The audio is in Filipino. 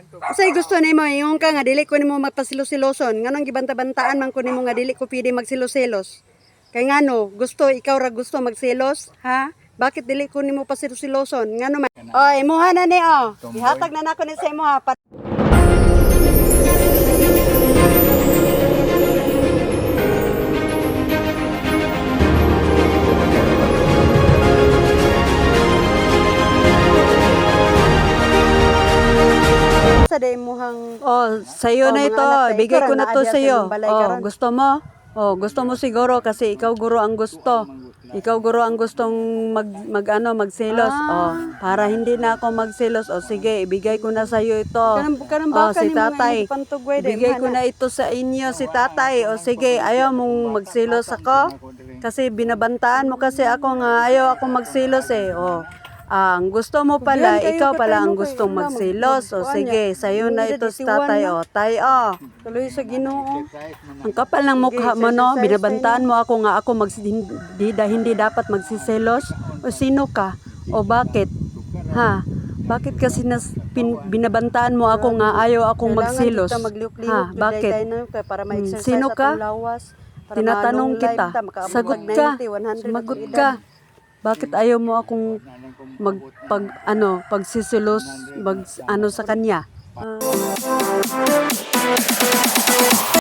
Usay gusto nimo ingon ka nga dili ko nimo magpasilos-siloson. Nganong gibanta-bantaan man ko nimo nga dili ko pwede magsilos-silos. Kay ngano, gusto ikaw ra gusto magsilos, ha? Bakit dili ko nimo pasilos-siloson? Ngano man? Oy, imuha na ni oh. Ihatag na nako ni sa imo ha. Sa day muhang Sa'yo na mga ito. anak na Ibigay ikaw ko ra na naa to diha sa sa'yo. imong balay karon. Gusto mo? Gusto mo siguro kasi ikaw guro ang gusto. Ikaw guro ang gustong magselos. Para hindi na ako magselos. Sige, ibigay ko na sa'yo ito. Kanang baka Si nimo nga tatay. imong pantugway day. Ibigay ko na ito sa inyo si tatay. Sige, ayaw mong magselos ako? Kasi binabantaan mo kasi ako nga ayaw ako magselos eh. Ang gusto mo pala, Diyan kayo ikaw pala ang katay, no, gustong kay magselos. Sige, sa'yo na ito si tatay. Tay, Tuloy sa Ginoo. ang kapal ng mukha mo, no? Binabantaan mo ako nga ako hindi dapat magsiselos? O sino ka? O bakit? Ha? Bakit kasi binabantaan mo ako nga ayaw akong magselos? Ha? Bakit? Sino ka? Tinatanong kita. Sagot ka. Sumagot ka. Bakit ayaw mo akong pagsiselos sa kanya?